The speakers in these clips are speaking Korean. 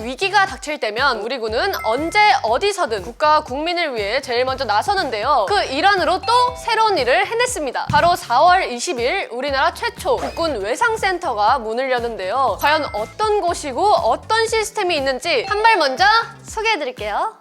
위기가 닥칠 때면 우리 군은 언제 어디서든 국가와 국민을 위해 제일 먼저 나서는데요. 그 일환으로 또 새로운 일을 해냈습니다. 바로 4월 20일 우리나라 최초 국군 외상센터가 문을 여는데요. 과연 어떤 곳이고 어떤 시스템이 있는지 한 발 먼저 소개해드릴게요.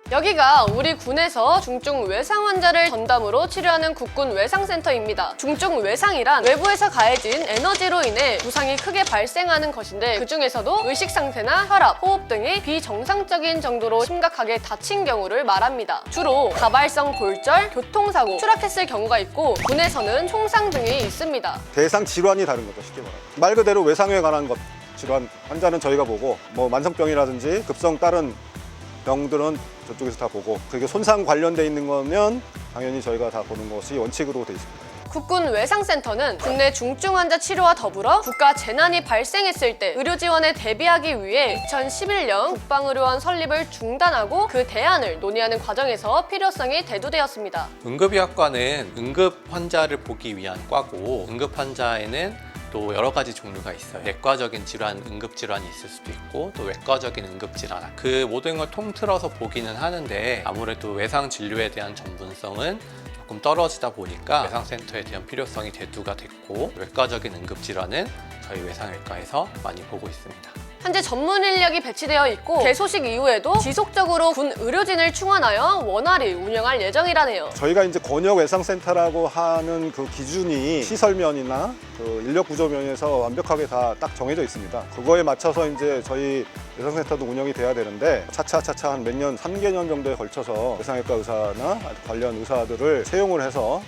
여기가 우리 군에서 중증 외상 환자를 전담으로 치료하는 국군 외상센터입니다. 중증 외상이란 외부에서 가해진 에너지로 인해 부상이 크게 발생하는 것인데, 그 중에서도 의식 상태나 혈압, 호흡 등이 비정상적인 정도로 심각하게 다친 경우를 말합니다. 주로 가발성 골절, 교통사고, 추락했을 경우가 있고 군에서는 총상 등이 있습니다. 대상 질환이 다른 거죠, 쉽게 말하면. 말 그대로 외상에 관한 것, 질환 환자는 저희가 보고, 뭐 만성병이라든지 급성 다른 병들은 저쪽에서 다 보고, 그게 손상 관련돼 있는 거면 당연히 저희가 다 보는 것이 원칙으로 돼 있습니다. 국군 외상센터는 국내 중증 환자 치료와 더불어 국가 재난이 발생했을 때 의료 지원에 대비하기 위해 2011년 국방의료원 설립을 중단하고 그 대안을 논의하는 과정에서 필요성이 대두되었습니다. 응급의학과는 응급 환자를 보기 위한 과고, 응급 환자에는 또 여러 가지 종류가 있어요. 내과적인 질환, 응급질환이 있을 수도 있고, 또 외과적인 응급질환, 그 모든 걸 통틀어서 보기는 하는데, 아무래도 외상 진료에 대한 전문성은 조금 떨어지다 보니까 외상센터에 대한 필요성이 대두가 됐고, 외과적인 응급질환은 저희 외상외과에서 많이 보고 있습니다. 현재 전문 인력이 배치되어 있고 개소식 이후에도 지속적으로 군 의료진을 충원하여 원활히 운영할 예정이라네요. 저희가 이제 권역 외상센터라고 하는 그 기준이 시설면이나 그 인력 구조면에서 완벽하게 다 딱 정해져 있습니다. 그거에 맞춰서 이제 저희 외상센터도 운영이 돼야 되는데, 차차 한 몇 년, 3개년 정도에 걸쳐서 외상외과 의사나 관련 의사들을 채용을 해서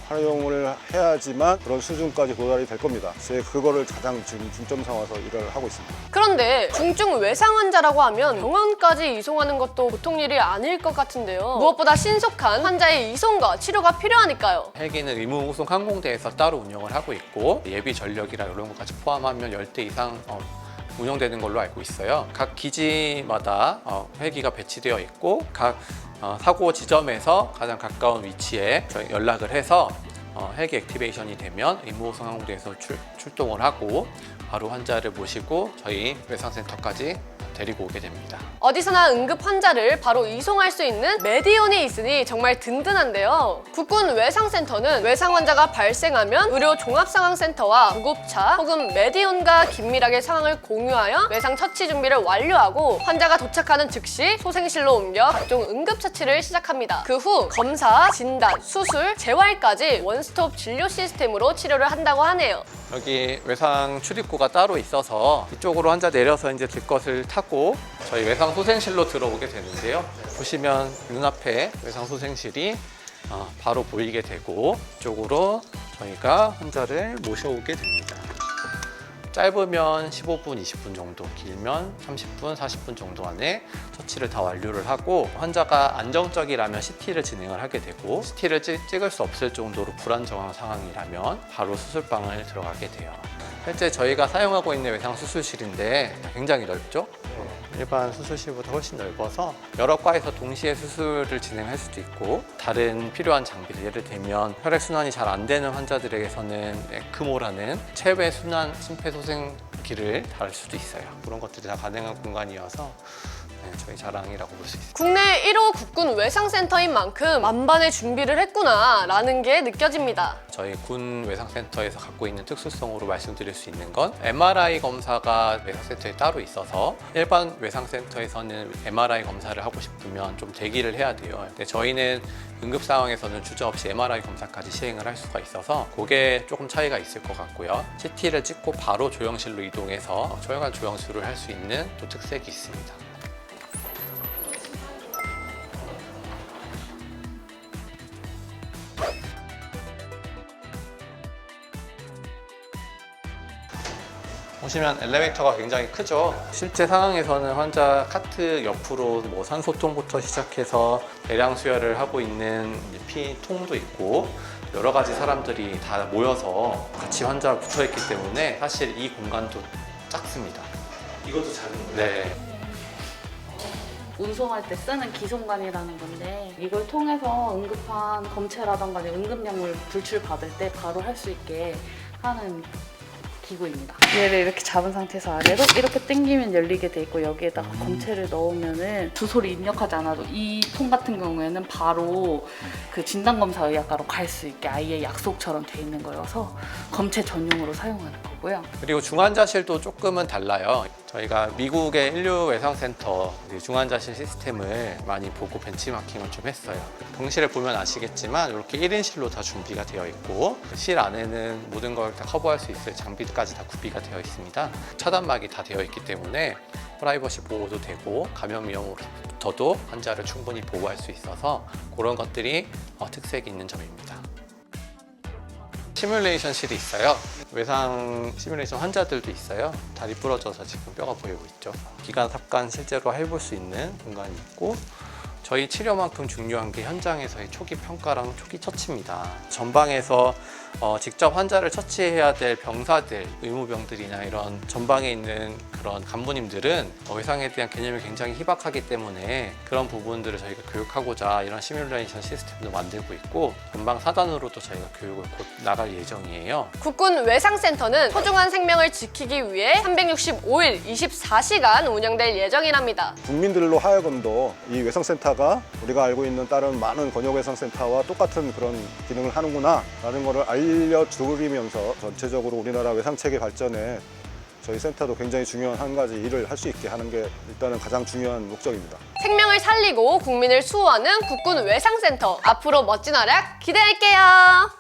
활용을 해야지만 그런 수준까지 도달이 될 겁니다. 제 그거를 가장 지금 중점 삼아서 일을 하고 있습니다. 그런데 중증 외상 환자라고 하면 병원까지 이송하는 것도 보통 일이 아닐 것 같은데요. 무엇보다 신속한 환자의 이송과 치료가 필요하니까요. 헬기는 의무호송 항공대에서 따로 운영을 하고 있고, 예비 전력이라 이런 것까지 포함하면 10대 이상 운영되는 걸로 알고 있어요. 각 기지마다 헬기가 배치되어 있고, 각 사고 지점에서 가장 가까운 위치에 연락을 해서 헬기 액티베이션이 되면 의무호송 항공대에서 출동을 하고 바로 환자를 모시고 저희 외상센터까지 데리고 오게 됩니다. 어디서나 응급 환자를 바로 이송할 수 있는 메디온이 있으니 정말 든든한데요. 국군 외상센터는 외상 환자가 발생하면 의료 종합상황센터와 구급차 혹은 메디온과 긴밀하게 상황을 공유하여 외상 처치 준비를 완료하고, 환자가 도착하는 즉시 소생실로 옮겨 각종 응급처치를 시작합니다. 그 후 검사, 진단, 수술, 재활까지 원스톱 진료 시스템으로 치료를 한다고 하네요. 여기 외상 출입구가 따로 있어서 이쪽으로 환자 내려서 이제 들 것을 타고 저희 외상 소생실로 들어오게 되는데요. 보시면 눈앞에 외상 소생실이 바로 보이게 되고, 이쪽으로 저희가 환자를 모셔오게 됩니다. 짧으면 15분, 20분 정도, 길면 30분, 40분 정도 안에 처치를 다 완료를 하고, 환자가 안정적이라면 CT를 진행을 하게 되고, CT를 찍을 수 없을 정도로 불안정한 상황이라면 바로 수술방을 들어가게 돼요. 실제 저희가 사용하고 있는 외상 수술실인데 굉장히 넓죠? 일반 수술실보다 훨씬 넓어서 여러 과에서 동시에 수술을 진행할 수도 있고, 다른 필요한 장비들, 예를 들면 혈액순환이 잘 안 되는 환자들에게서는 에크모라는 체외 순환 심폐소생기를 달 수도 있어요. 그런 것들이 다 가능한 공간이어서 저희 자랑이라고 볼 수 있습니다. 국내 1호 국군 외상센터인 만큼 만반의 준비를 했구나 라는 게 느껴집니다. 저희 군 외상센터에서 갖고 있는 특수성으로 말씀드릴 수 있는 건, MRI 검사가 외상센터에 따로 있어서 일반 외상센터에서는 MRI 검사를 하고 싶으면 좀 대기를 해야 돼요. 근데 저희는 응급 상황에서는 주저없이 MRI 검사까지 시행을 할 수가 있어서 그게 조금 차이가 있을 것 같고요. CT를 찍고 바로 조영실로 이동해서 조용한 조영술을 할 수 있는 또 특색이 있습니다. 보시면 엘리베이터가 굉장히 크죠. 실제 상황에서는 환자 카트 옆으로 뭐 산소통부터 시작해서 대량 수혈을 하고 있는 피통도 있고 여러 가지 사람들이 다 모여서 같이 환자가 붙어 있기 때문에 사실 이 공간도 작습니다. 이것도 작은 거예요? 네. 운송할 때 쓰는 기송관이라는 건데 이걸 통해서 응급한 검체라던가 응급약물 불출받을 때 바로 할 수 있게 하는 기구입니다. 얘를 이렇게 잡은 상태에서 아래로 이렇게 당기면 열리게 돼 있고 여기에다가 검체를 넣으면은 주소를 입력하지 않아도 이 통 같은 경우에는 바로 그 진단검사 의학과로 갈 수 있게 아예 약속처럼 돼 있는 거여서 검체 전용으로 사용하는 거고요. 그리고 중환자실도 조금은 달라요. 저희가 미국의 인류외상센터 중환자실 시스템을 많이 보고 벤치마킹을 좀 했어요. 병실을 보면 아시겠지만 이렇게 1인실로 다 준비가 되어 있고 실 안에는 모든 걸 다 커버할 수 있을 장비까지 다 구비가 되어 있습니다. 차단막이 다 되어 있기 때문에 프라이버시 보호도 되고 감염 위험으로부터도 환자를 충분히 보호할 수 있어서 그런 것들이 특색이 있는 점입니다. 시뮬레이션실이 있어요. 외상 시뮬레이션 환자들도 있어요. 다리 부러져서 지금 뼈가 보이고 있죠. 기관 삽관 실제로 해볼 수 있는 공간이 있고 저희 치료만큼 중요한 게 현장에서의 초기 평가랑 초기 처치입니다. 전방에서 직접 환자를 처치해야 될 병사들, 의무병들이나 이런 전방에 있는 그런 간부님들은 외상에 대한 개념이 굉장히 희박하기 때문에 그런 부분들을 저희가 교육하고자 이런 시뮬레이션 시스템도 만들고 있고 전방 사단으로도 저희가 교육을 곧 나갈 예정이에요. 국군 외상센터는 소중한 생명을 지키기 위해 365일 24시간 운영될 예정이랍니다. 국민들로 하여금도 이 외상센터가 우리가 알고 있는 다른 많은 권역외상센터와 똑같은 그런 기능을 하는구나 라는 것을 알려드리면서 전체적으로 우리나라 외상체계 발전에 저희 센터도 굉장히 중요한 한 가지 일을 할 수 있게 하는 게 일단은 가장 중요한 목적입니다. 생명을 살리고 국민을 수호하는 국군 외상센터. 앞으로 멋진 활약 기대할게요.